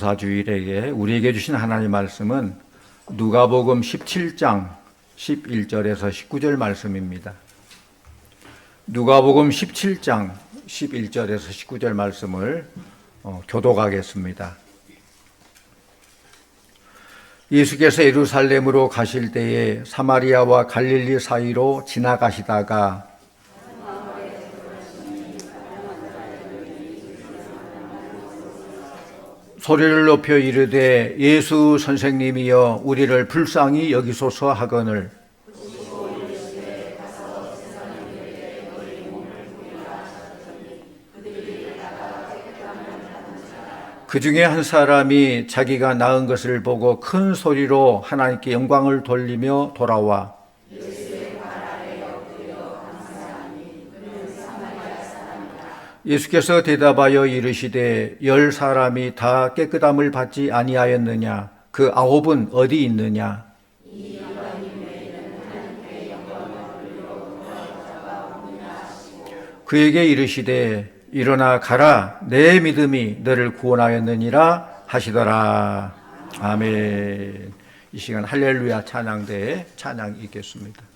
사주일에게 우리에게 주신 하나님 말씀은 누가복음 17장 11절에서 19절 말씀입니다. 누가복음 17장 11절에서 19절 말씀을 교독하겠습니다. 예수께서 예루살렘으로 가실 때에 사마리아와 갈릴리 사이로 지나가시다가 소리를 높여 이르되 예수 선생님이여 우리를 불쌍히 여기소서 하거늘 그 중에 한 사람이 자기가 낳은 것을 보고 큰 소리로 하나님께 영광을 돌리며 돌아와 예수께서 대답하여 이르시되 10사람이 다 깨끗함을 받지 아니하였느냐? 그 9은 어디 있느냐? 그에게 이르시되 일어나 가라 내 믿음이 너를 구원하였느니라 하시더라. 아멘. 이 시간 할렐루야 찬양대에 찬양 있겠습니다.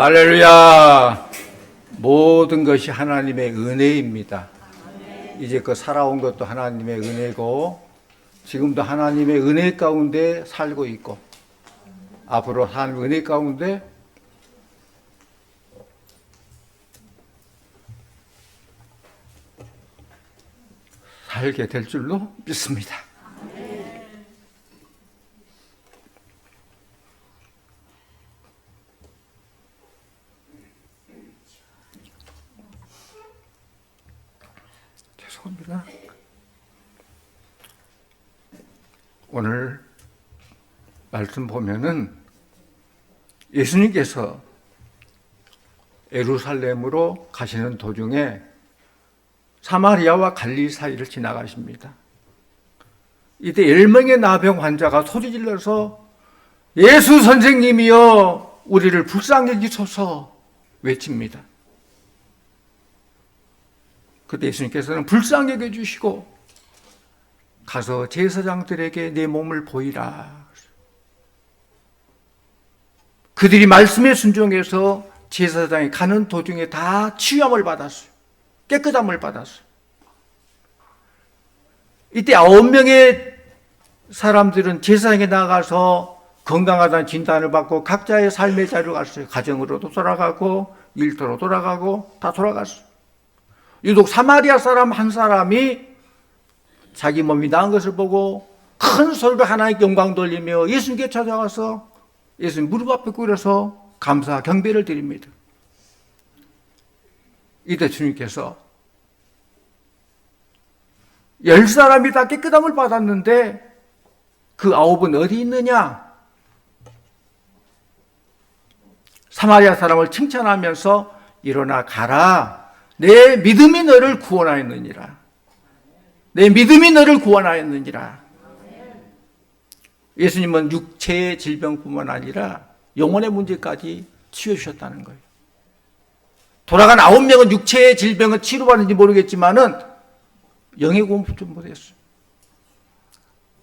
할렐루야. 모든 것이 하나님의 은혜입니다. 이제껏 살아온 것도 하나님의 은혜고 지금도 하나님의 은혜 가운데 살고 있고 앞으로 하나님의 은혜 가운데 살게 될 줄로 믿습니다. 죄송합니다. 오늘 말씀 보면은 예수님께서 예루살렘으로 가시는 도중에 사마리아와 갈릴리 사이를 지나가십니다. 이때 10명의 나병 환자가 소리질러서 예수 선생님이여 우리를 불쌍히 여기소서 외칩니다. 그때 예수님께서는 불쌍히 여겨주시고 가서 제사장들에게 내 몸을 보이라. 그들이 말씀에 순종해서 제사장이 가는 도중에 다 치유함을 받았어요. 깨끗함을 받았어요. 이때 9명의 사람들은 제사장에 나가서 건강하다는 진단을 받고 각자의 삶의 자리로 갔어요. 가정으로도 돌아가고 일터로 돌아가고 다 돌아갔어요. 유독 사마리아 사람 한 사람이 자기 몸이 나은 것을 보고 큰 소리로 하나님께 영광 돌리며 예수님께 찾아가서 예수님 무릎 앞에 꿇어서 감사 경배를 드립니다. 이때 주님께서 10사람이 다 깨끗함을 받았는데 그 9은 어디 있느냐? 사마리아 사람을 칭찬하면서 일어나 가라. 내 믿음이 너를 구원하였느니라. 내 믿음이 너를 구원하였느니라. 예수님은 육체의 질병뿐만 아니라 영혼의 문제까지 치유하셨다는 거예요. 돌아간 9명은 육체의 질병을 치료받는지 모르겠지만은 영의 공부도 못했어요.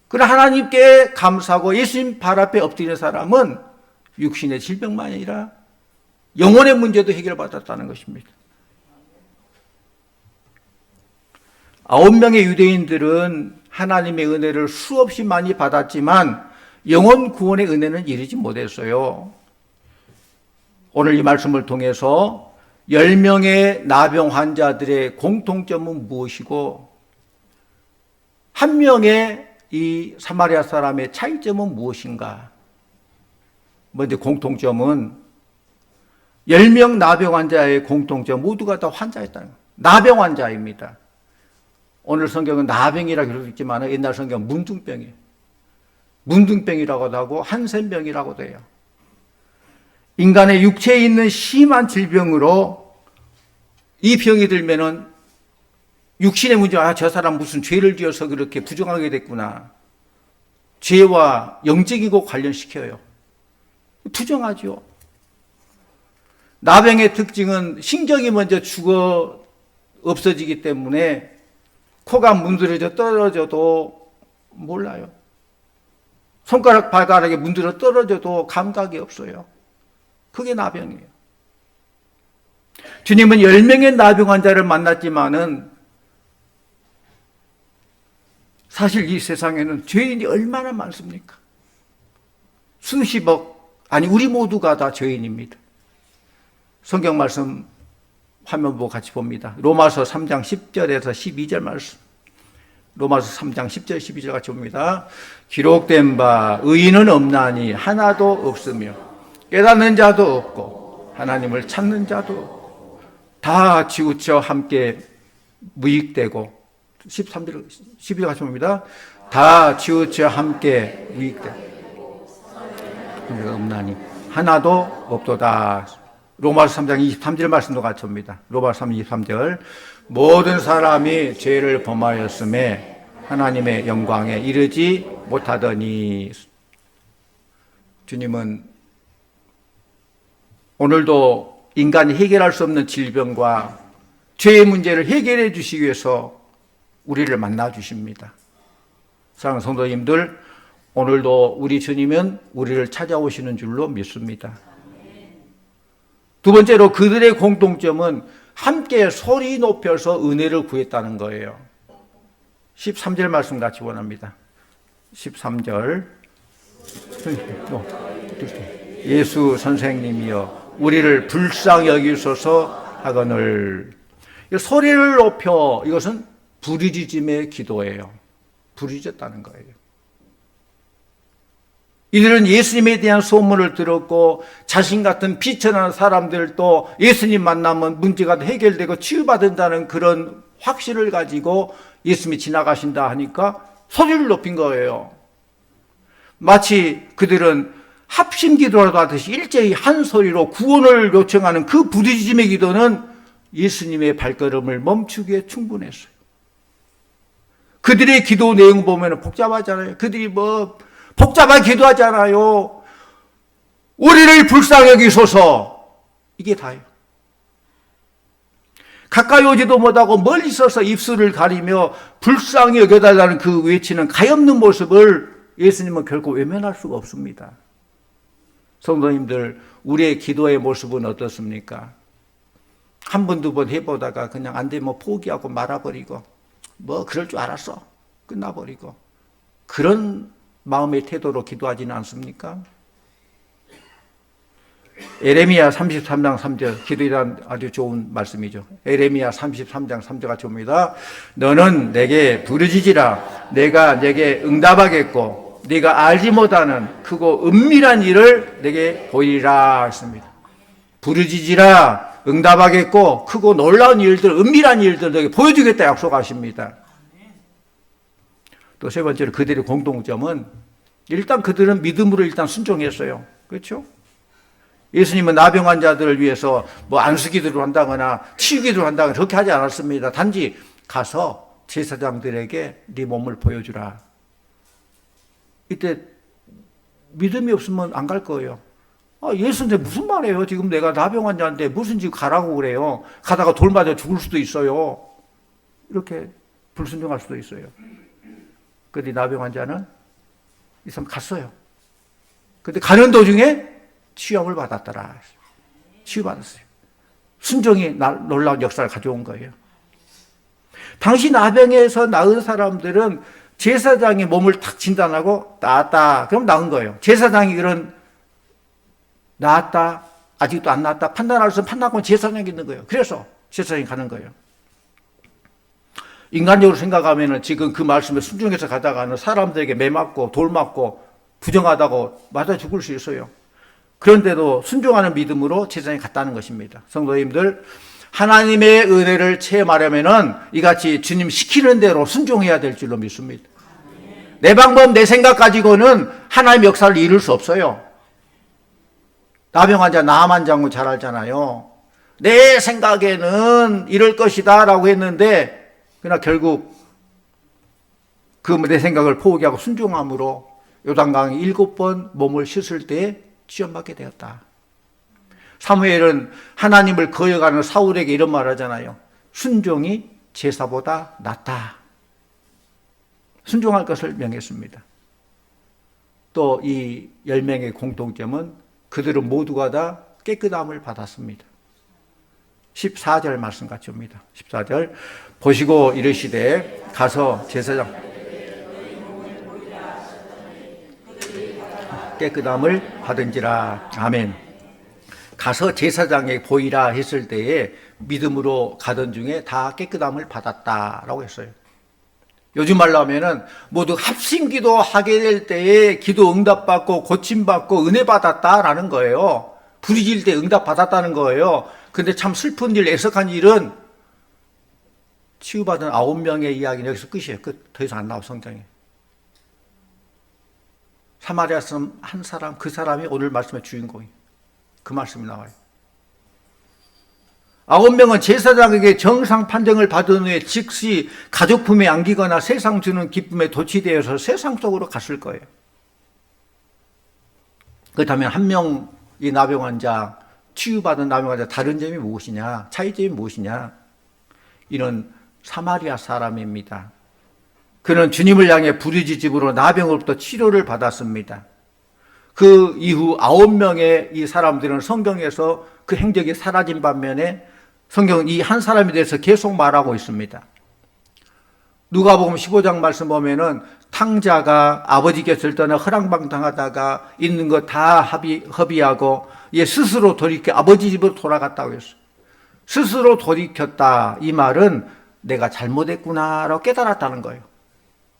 그러나 하나님께 감사하고 예수님 발 앞에 엎드리는 사람은 육신의 질병만이 아니라 영혼의 문제도 해결받았다는 것입니다. 9명의 유대인들은 하나님의 은혜를 수없이 많이 받았지만 영혼 구원의 은혜는 이르지 못했어요. 오늘 이 말씀을 통해서 10명의 나병 환자들의 공통점은 무엇이고 한 명의 이 사마리아 사람의 차이점은 무엇인가? 먼저 공통점은 10명 나병 환자의 공통점 모두가 다 환자였다는 거예요. 나병 환자입니다. 오늘 성경은 나병이라고 기록했지만 옛날 성경은 문둥병이에요. 문둥병이라고도 하고 한센병이라고도 해요. 인간의 육체에 있는 심한 질병으로 이 병이 들면은 육신의 문제가 저 사람 무슨 죄를 지어서 그렇게 부정하게 됐구나. 죄와 영적이고 관련시켜요. 부정하죠. 나병의 특징은 신경이 먼저 죽어 없어지기 때문에 코가 문드러져 떨어져도 몰라요. 손가락 발가락에 문드러 떨어져도 감각이 없어요. 그게 나병이에요. 주님은 10명의 나병 환자를 만났지만은 사실 이 세상에는 죄인이 얼마나 많습니까? 수십억, 아니 우리 모두가 다 죄인입니다. 성경 말씀 화면 보고 같이 봅니다. 로마서 3장 10절에서 12절 말씀. 로마서 3장 10절 12절 같이 봅니다. 기록된 바 의인은 없나니 하나도 없으며 깨닫는 자도 없고 하나님을 찾는 자도 없고 다 치우쳐 함께 무익되고 13절 12절 같이 봅니다. 다 치우쳐 함께 무익되고 없나니 하나도 없도다. 로마서 3장 23절 말씀도 같이 봅니다. 로마서 3장 23절 모든 사람이 죄를 범하였음에 하나님의 영광에 이르지 못하더니. 주님은 오늘도 인간이 해결할 수 없는 질병과 죄의 문제를 해결해 주시기 위해서 우리를 만나 주십니다. 사랑하는 성도님들, 오늘도 우리 주님은 우리를 찾아오시는 줄로 믿습니다. 두 번째로 그들의 공통점은 함께 소리 높여서 은혜를 구했다는 거예요. 13절 말씀 같이 원합니다. 13절. 예수 선생님이여 우리를 불쌍히 여기소서 하거늘. 소리를 높여, 이것은 부르짖음의 기도예요. 부르짖었다는 거예요. 이들은 예수님에 대한 소문을 들었고 자신 같은 비천한 사람들도 예수님 만나면 문제가 해결되고 치유받는다는 그런 확신을 가지고 예수님이 지나가신다 하니까 소리를 높인 거예요. 마치 그들은 합심 기도라도 하듯이 일제히 한 소리로 구원을 요청하는 그 부르짖음의 기도는 예수님의 발걸음을 멈추기에 충분했어요. 그들의 기도 내용 보면 복잡하잖아요. 그들이 복잡하게 기도하잖아요. 우리를 불쌍히 여기소서. 이게 다예요. 가까이 오지도 못하고 멀리 서서 입술을 가리며 불쌍히 여겨달라는 그 외치는 가엾는 모습을 예수님은 결코 외면할 수가 없습니다. 성도님들, 우리의 기도의 모습은 어떻습니까? 한 번, 두 번 해보다가 그냥 안 되면 포기하고 말아버리고 그럴 줄 알았어. 끝나버리고 그런 마음의 태도로 기도하지는 않습니까? 에레미야 33장 3절, 기도에 대한 아주 좋은 말씀이죠. 에레미야 33장 3절가 줍니다. 너는 내게 부르짖으라. 내가 내게 응답하겠고 네가 알지 못하는 크고 은밀한 일을 내게 보이리라 했습니다. 부르짖으라. 응답하겠고 크고 놀라운 일들, 은밀한 일들 내게 보여주겠다 약속하십니다. 또 세 번째로 그들의 공통점은 일단 그들은 믿음으로 일단 순종했어요. 그렇죠? 예수님은 나병 환자들을 위해서 안수기도를 한다거나 치유기도를 한다거나 그렇게 하지 않았습니다. 단지 가서 제사장들에게 네 몸을 보여주라. 이때 믿음이 없으면 안 갈 거예요. 예수님 무슨 말이에요? 지금 내가 나병 환자인데 무슨 지금 가라고 그래요? 가다가 돌 맞아 죽을 수도 있어요. 이렇게 불순종할 수도 있어요. 그런데 나병 환자는 이 사람 갔어요. 그런데 가는 도중에 치유함을 받았더라. 치유받았어요. 순종이 놀라운 역사를 가져온 거예요. 당시 나병에서 나은 사람들은 제사장이 몸을 탁 진단하고 나았다. 그럼 나은 거예요. 제사장이 그런 나았다, 아직도 안 나았다 판단할 수 판단하고 제사장이 있는 거예요. 그래서 제사장이 가는 거예요. 인간적으로 생각하면 지금 그 말씀에 순종해서 가다가는 사람들에게 매 맞고 돌 맞고 부정하다고 맞아 죽을 수 있어요. 그런데도 순종하는 믿음으로 제사장이 갔다는 것입니다. 성도님들, 하나님의 은혜를 체험하려면은 이같이 주님 시키는 대로 순종해야 될 줄로 믿습니다. 내 방법, 내 생각 가지고는 하나님의 역사를 이룰 수 없어요. 나병 환자 나만 장군 잘 알잖아요. 내 생각에는 이럴 것이다 라고 했는데 그러나 결국 그 내 생각을 포기하고 순종함으로 요단강에 7번 몸을 씻을 때 시험받게 되었다. 사무엘은 하나님을 거역하는 사울에게 이런 말 하잖아요. 순종이 제사보다 낫다. 순종할 것을 명했습니다. 또 이 10명의 공통점은 그들은 모두가 다 깨끗함을 받았습니다. 14절 말씀 같이 옵니다. 14절 보시고 이르시되 가서 제사장 깨끗함을 받은지라. 아멘. 가서 제사장에 보이라 했을 때에 믿음으로 가던 중에 다 깨끗함을 받았다라고 했어요. 요즘 말로 하면은 모두 합심기도 하게 될 때에 기도 응답받고 고침받고 은혜 받았다라는 거예요. 부르짖을 때 응답 받았다는 거예요. 근데 참 슬픈 일, 애석한 일은 치유받은 9명의 이야기는 여기서 끝이에요. 끝. 더 이상 안 나와 성경에. 사마리아 사람 한 사람, 그 사람이 오늘 말씀의 주인공이에요. 그 말씀이 나와요. 9명은 제사장에게 정상 판정을 받은 후에 즉시 가족품에 안기거나 세상 주는 기쁨에 도취되어서 세상 속으로 갔을 거예요. 그렇다면 한 명이 나병 환자, 치유받은 나병 환자 다른 점이 무엇이냐? 차이점이 무엇이냐? 이는 사마리아 사람입니다. 그는 주님을 향해 부르짖음으로 나병으로부터 치료를 받았습니다. 그 이후 9명의 이 사람들은 성경에서 그 행적이 사라진 반면에 성경은 이 한 사람에 대해서 계속 말하고 있습니다. 누가복음 15장 말씀 보면은 탕자가 아버지 곁을 떠나 허랑방탕하다가 있는 거 다 허비하고 스스로 돌이켜 아버지 집으로 돌아갔다고 했어요. 스스로 돌이켰다. 이 말은 내가 잘못했구나라고 깨달았다는 거예요.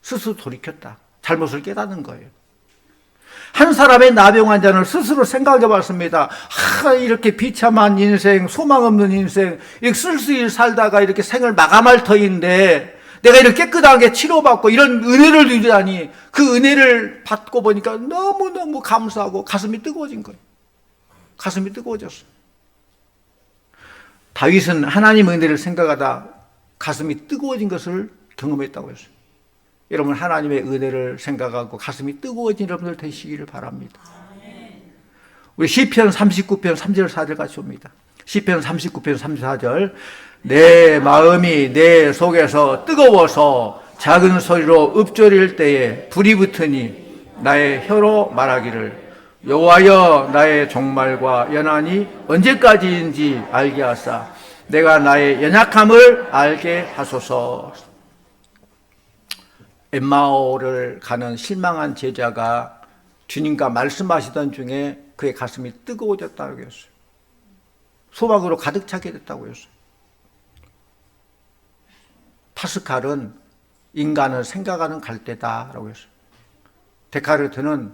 스스로 돌이켰다. 잘못을 깨닫는 거예요. 한 사람의 나병 환자는 스스로 생각해 봤습니다. 이렇게 비참한 인생, 소망 없는 인생, 이렇게 쓸쓸히 살다가 이렇게 생을 마감할 터인데 내가 이렇게 깨끗하게 치료받고 이런 은혜를 누리다니, 그 은혜를 받고 보니까 너무너무 감사하고 가슴이 뜨거워진 거예요. 가슴이 뜨거워졌어요. 다윗은 하나님 은혜를 생각하다 가슴이 뜨거워진 것을 경험했다고 했어요. 여러분, 하나님의 은혜를 생각하고 가슴이 뜨거워진 여러분들 되시기를 바랍니다. 우리 시편 39편 3절 4절 같이 옵니다. 시편 39편 3, 4절. 내 마음이 내 속에서 뜨거워서 작은 소리로 읊조릴 때에 불이 붙으니 나의 혀로 말하기를 여호와여 나의 종말과 연한이 언제까지인지 알게 하사 내가 나의 연약함을 알게 하소서. 엠마오를 가는 실망한 제자가 주님과 말씀하시던 중에 그의 가슴이 뜨거워졌다고 했어요. 소망으로 가득 차게 됐다고 했어요. 파스칼은 인간은 생각하는 갈대다라고 했어요. 데카르트는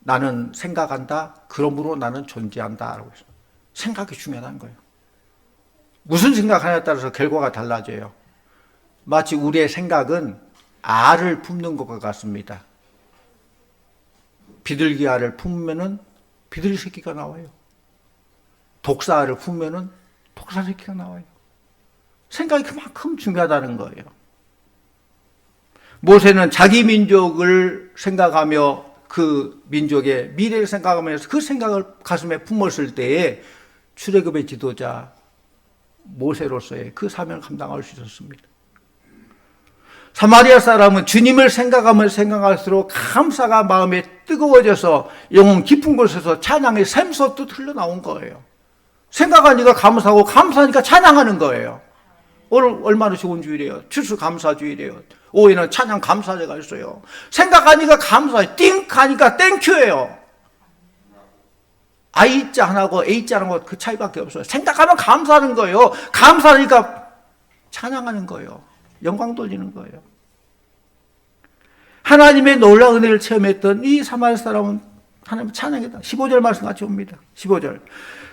나는 생각한다, 그러므로 나는 존재한다라고 했어요. 생각이 중요하다는 거예요. 무슨 생각하냐에 따라서 결과가 달라져요. 마치 우리의 생각은 알을 품는 것과 같습니다. 비둘기 알을 품으면은 비둘기 새끼가 나와요. 독사 알을 품으면은 독사 새끼가 나와요. 생각이 그만큼 중요하다는 거예요. 모세는 자기 민족을 생각하며 그 민족의 미래를 생각하면서 그 생각을 가슴에 품었을 때에 출애굽의 지도자 모세로서의 그 사명을 감당할 수 있었습니다. 사마리아 사람은 주님을 생각하면 생각할수록 감사가 마음에 뜨거워져서 영혼 깊은 곳에서 찬양의 샘솟듯 흘러나온 거예요. 생각하니까 감사하고 감사하니까 찬양하는 거예요. 오늘 얼마나 좋은 주일이에요. 추수감사주일이에요. 오후에는 찬양 감사제가 있어요. 생각하니까 감사해요. 띵하니까 땡큐예요. I자 하나고 A자 하나고 그 차이밖에 없어요. 생각하면 감사하는 거예요. 감사하니까 찬양하는 거예요. 영광 돌리는 거예요. 하나님의 놀라운 은혜를 체험했던 이 사마리아 사람은 하나님을 찬양했다. 15절 말씀 같이 옵니다. 15절.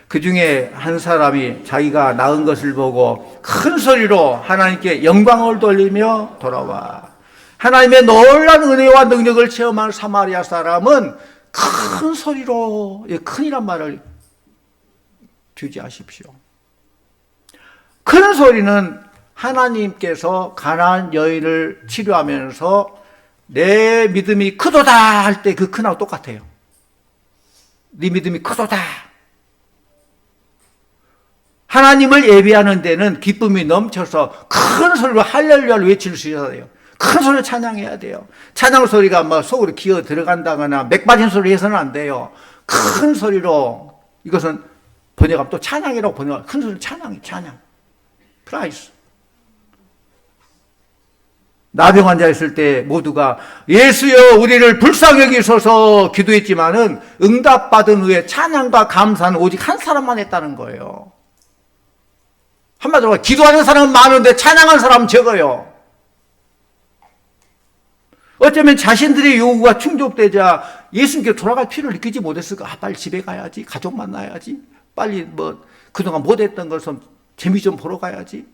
그 중에 한 사람이 자기가 낳은 것을 보고 큰 소리로 하나님께 영광을 돌리며 돌아와. 하나님의 놀라운 은혜와 능력을 체험한 사마리아 사람은 큰 소리로, 큰이란 말을 주지하십시오. 큰 소리는 하나님께서 가나안 여인을 치료하면서 내 믿음이 크도다 할 때 그 큰하고 똑같아요. 네 믿음이 크도다. 하나님을 예배하는 데는 기쁨이 넘쳐서 큰 소리로 할렐루야를 외칠 수 있어야 돼요. 큰 소리로 찬양해야 돼요. 찬양 소리가 뭐 속으로 기어 들어간다거나 맥 빠진 소리 해서는 안 돼요. 큰 소리로, 이것은 번역하면 또 찬양이라고 번역하면 큰 소리로 찬양. 프라이스. 나병 환자 있을 때 모두가 예수여 우리를 불쌍히 여기소서 기도했지만은 응답받은 후에 찬양과 감사는 오직 한 사람만 했다는 거예요. 한마디로 기도하는 사람은 많은데 찬양하는 사람은 적어요. 어쩌면 자신들의 요구가 충족되자 예수님께 돌아갈 필요를 느끼지 못했을까? 빨리 집에 가야지, 가족 만나야지, 빨리 그동안 못했던 것은 재미 좀 보러 가야지.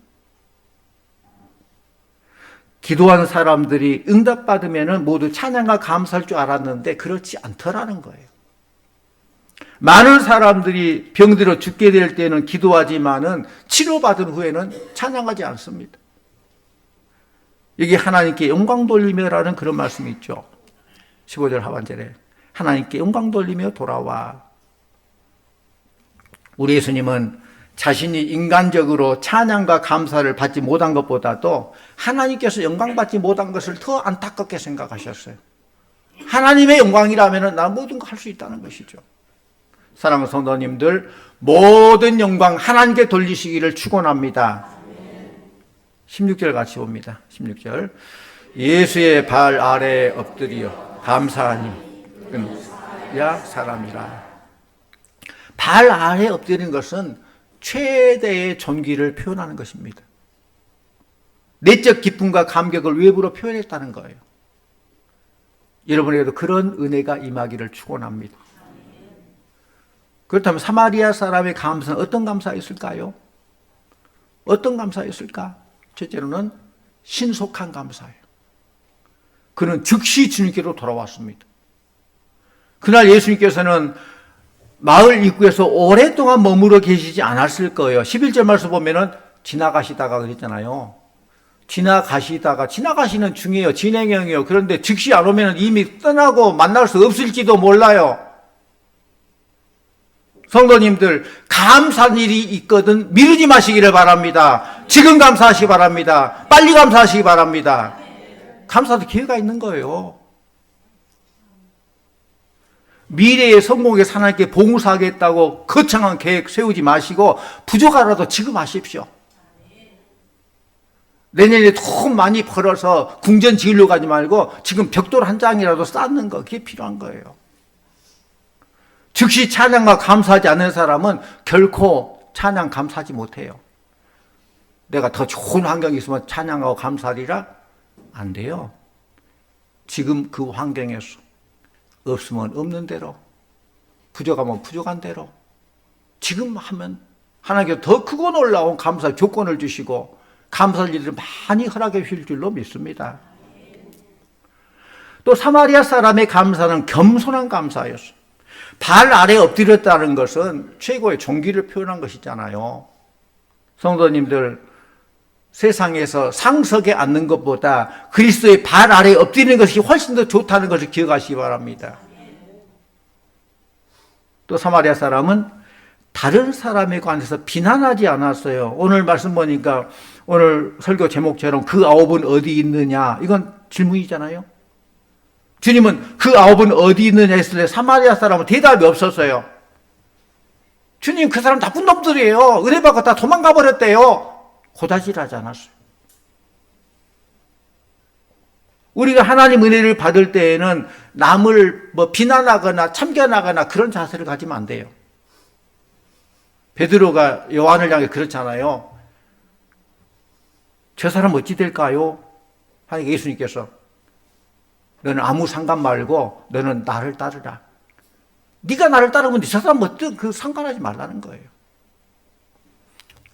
기도하는 사람들이 응답받으면 모두 찬양과 감사할 줄 알았는데 그렇지 않더라는 거예요. 많은 사람들이 병들어 죽게 될 때는 기도하지만은 치료받은 후에는 찬양하지 않습니다. 여기 하나님께 영광 돌리며라는 그런 말씀이 있죠. 15절 하반절에 하나님께 영광 돌리며 돌아와. 우리 예수님은 자신이 인간적으로 찬양과 감사를 받지 못한 것보다도 하나님께서 영광 받지 못한 것을 더 안타깝게 생각하셨어요. 하나님의 영광이라면 나 모든 거 할 수 있다는 것이죠. 사랑하는 성도님들, 모든 영광 하나님께 돌리시기를 축원합니다. 16절 같이 봅니다. 16절. 예수의 발 아래 엎드려 감사하니 야 사람이라. 발 아래 엎드리는 것은 최대의 존귀를 표현하는 것입니다. 내적 기쁨과 감격을 외부로 표현했다는 거예요. 여러분에게도 그런 은혜가 임하기를 축원합니다. 그렇다면 사마리아 사람의 감사는 어떤 감사였을까요? 어떤 감사였을까? 첫째로는 신속한 감사예요. 그는 즉시 주님께로 돌아왔습니다. 그날 예수님께서는 마을 입구에서 오랫동안 머무러 계시지 않았을 거예요. 11절 말씀 보면은 지나가시다가 그랬잖아요. 지나가시는 중이에요. 진행형이에요. 그런데 즉시 안 오면 이미 떠나고 만날 수 없을지도 몰라요. 성도님들, 감사한 일이 있거든 미루지 마시기를 바랍니다. 지금 감사하시기 바랍니다. 빨리 감사하시기 바랍니다. 감사도 기회가 있는 거예요. 미래의 성공에 하나님께 봉사하겠다고 거창한 계획 세우지 마시고 부족하라도 지금 하십시오. 내년에 돈 많이 벌어서 궁전 지으려고 하지 말고 지금 벽돌 한 장이라도 쌓는 거, 그게 필요한 거예요. 즉시 찬양과 감사하지 않는 사람은 결코 찬양 감사하지 못해요. 내가 더 좋은 환경이 있으면 찬양하고 감사하리라? 안 돼요. 지금 그 환경에서 없으면 없는 대로, 부족하면 부족한 대로 지금 하면 하나님께서 더 크고 놀라운 감사 조건을 주시고 감사할 일을 많이 허락해 주실 줄로 믿습니다. 또 사마리아 사람의 감사는 겸손한 감사였어요. 발 아래 엎드렸다는 것은 최고의 존귀를 표현한 것이잖아요. 성도님들, 세상에서 상석에 앉는 것보다 그리스도의 발 아래 엎드리는 것이 훨씬 더 좋다는 것을 기억하시기 바랍니다. 또 사마리아 사람은 다른 사람에 관해서 비난하지 않았어요. 오늘 말씀 보니까 오늘 설교 제목처럼 그 아홉은 어디 있느냐, 이건 질문이잖아요. 주님은 그 아홉은 어디 있느냐 했을 때 사마리아 사람은 대답이 없었어요. 주님, 그 사람 나쁜 놈들이에요. 은혜 받고 다 도망가 버렸대요. 고다질하지 않았어요. 우리가 하나님 은혜를 받을 때에는 남을 비난하거나 참견하거나 그런 자세를 가지면 안 돼요. 베드로가 요한을 향해 그렇잖아요. 저 사람 어찌 될까요? 하니까 예수님께서 너는 아무 상관 말고 너는 나를 따르라. 네가 나를 따르면 저 사람 어떤 그 상관하지 말라는 거예요.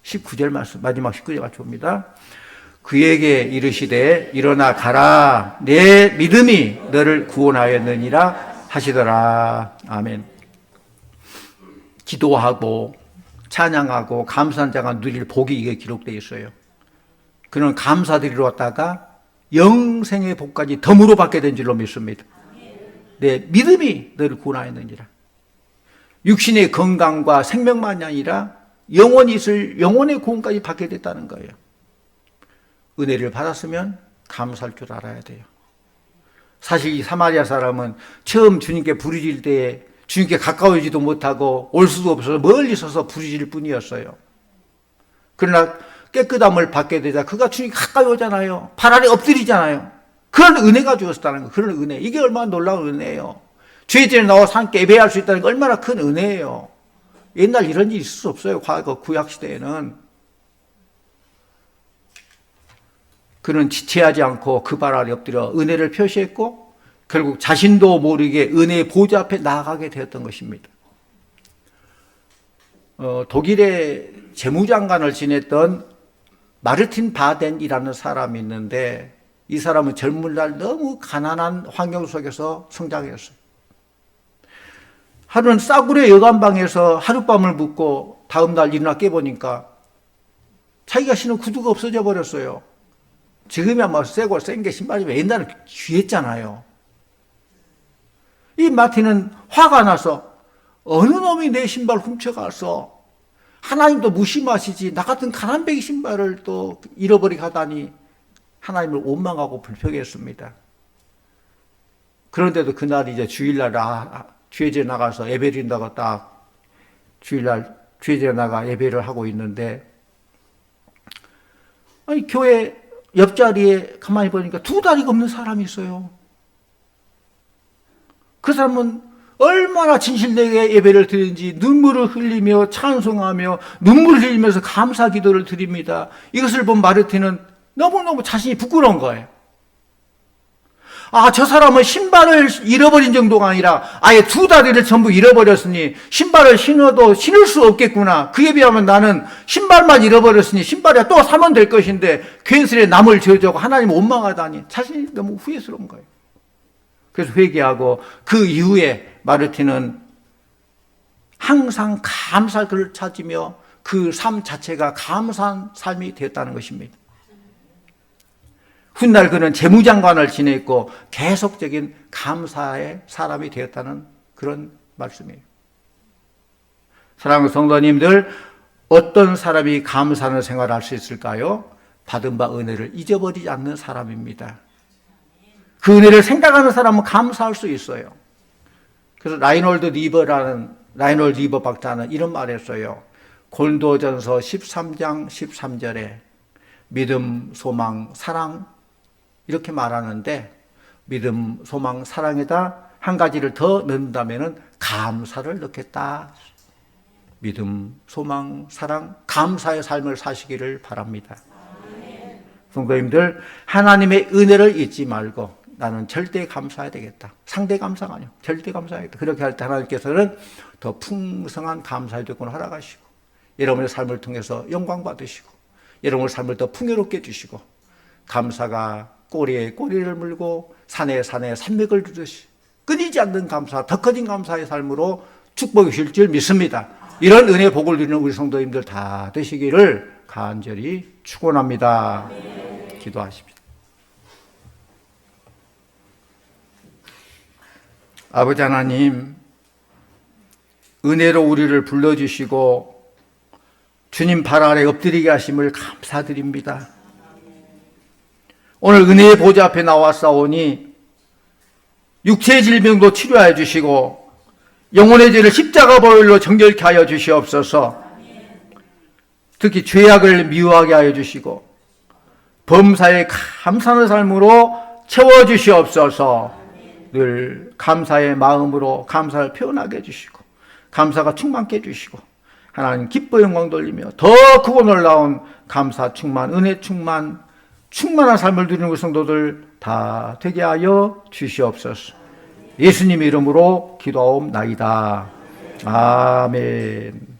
19절 말씀, 마지막 19절 같이 봅니다. 그에게 이르시되 일어나 가라. 내 믿음이 너를 구원하였느니라 하시더라. 아멘. 기도하고 찬양하고 감사한 자가 누릴 복이 이게 기록되어 있어요. 그는 감사드리러 왔다가 영생의 복까지 덤으로 받게 된 줄로 믿습니다. 내 믿음이 너를 구원하였느니라. 육신의 건강과 생명만이 아니라 영원히 있을 영혼의 구원까지 받게 됐다는 거예요. 은혜를 받았으면 감사할 줄 알아야 돼요. 사실 이 사마리아 사람은 처음 주님께 부르짖을 때에 주님께 가까워지도 못하고 올 수도 없어서 멀리 서서 부르짖을 뿐이었어요. 그러나 깨끗함을 받게 되자 그가 주님 가까이 오잖아요. 발 아래 엎드리잖아요. 그런 은혜가 주었다는 거, 그런 은혜. 이게 얼마나 놀라운 은혜예요. 죄전에 나와서 함께 예배할 수 있다는 게 얼마나 큰 은혜예요. 옛날 이런 일이 있을 수 없어요. 과거 구약시대에는. 그는 지체하지 않고 그 발 아래 엎드려 은혜를 표시했고 결국 자신도 모르게 은혜의 보좌 앞에 나아가게 되었던 것입니다. 독일의 재무장관을 지냈던 마르틴 바덴이라는 사람이 있는데 이 사람은 젊은 날 너무 가난한 환경 속에서 성장했어요. 하루는 싸구려 여관방에서 하룻밤을 묵고 다음 날 일어나 깨보니까 자기가 신은 구두가 없어져 버렸어요. 지금이야 뭐 새고 센 게 신발이면 옛날에 귀했잖아요. 이 마틴은 화가 나서 어느 놈이 내 신발 훔쳐가서 하나님도 무심하시지 나 같은 가난뱅이 신발을 또 잃어버리게 하다니 하나님을 원망하고 불평했습니다. 그런데도 그날 이제 주일날 죄제 나가서 예배 드린다고 딱 주일날 주일에 나가 예배를 하고 있는데, 아니, 교회 옆자리에 가만히 보니까 두 다리가 없는 사람이 있어요. 그 사람은 얼마나 진실되게 예배를 드리는지 눈물을 흘리며 찬송하며 눈물을 흘리면서 감사 기도를 드립니다. 이것을 본 마르티는 너무너무 자신이 부끄러운 거예요. 아, 저 사람은 신발을 잃어버린 정도가 아니라 아예 두 다리를 전부 잃어버렸으니 신발을 신어도 신을 수 없겠구나. 그에 비하면 나는 신발만 잃어버렸으니 신발이야 또 사면 될 것인데 괜스레 남을 저주하고 하나님을 원망하다니 자신이 너무 후회스러운 거예요. 그래서 회개하고 그 이후에 마르틴은 항상 감사를 그를 찾으며 그 삶 자체가 감사한 삶이 되었다는 것입니다. 훗날 그는 재무장관을 지냈고 계속적인 감사의 사람이 되었다는 그런 말씀이에요. 사랑하는 성도님들, 어떤 사람이 감사하는 생활을 할 수 있을까요? 받은 바 은혜를 잊어버리지 않는 사람입니다. 그 은혜를 생각하는 사람은 감사할 수 있어요. 그래서 라이놀드 리버 박사는 이런 말을 했어요. 고린도전서 13장 13절에 믿음, 소망, 사랑 이렇게 말하는데 믿음, 소망, 사랑에다 한 가지를 더 넣는다면 감사를 넣겠다. 믿음, 소망, 사랑, 감사의 삶을 사시기를 바랍니다. 성도님들, 하나님의 은혜를 잊지 말고 나는 절대 감사해야 되겠다. 상대 감사가 아니요. 절대 감사해야겠다. 그렇게 할 때 하나님께서는 더 풍성한 감사의 조건을 허락하시고 여러분의 삶을 통해서 영광 받으시고 여러분의 삶을 더 풍요롭게 해주시고 감사가 꼬리에 꼬리를 물고 산에 산에 산맥을 두듯이 끊이지 않는 감사, 더 커진 감사의 삶으로 축복이 주실 줄 믿습니다. 이런 은혜 복을 누리는 우리 성도님들 다 되시기를 간절히 축원합니다. 기도하십시다. 아버지 하나님, 은혜로 우리를 불러주시고 주님 발 아래 엎드리게 하심을 감사드립니다. 오늘 은혜의 보좌 앞에 나왔사오니 육체의 질병도 치료하여 주시고 영혼의 죄를 십자가 보혈로 정결케 하여 주시옵소서. 특히 죄악을 미워하게 하여 주시고 범사에 감사하는 삶으로 채워주시옵소서. 늘 감사의 마음으로 감사를 표현하게 해주시고 감사가 충만케 해주시고 하나님 기뻐 영광 돌리며 더 크고 놀라운 감사 충만, 은혜 충만, 충만한 삶을 누리는 우리 성도들 다 되게 하여 주시옵소서. 예수님 이름으로 기도하옵나이다. 아멘.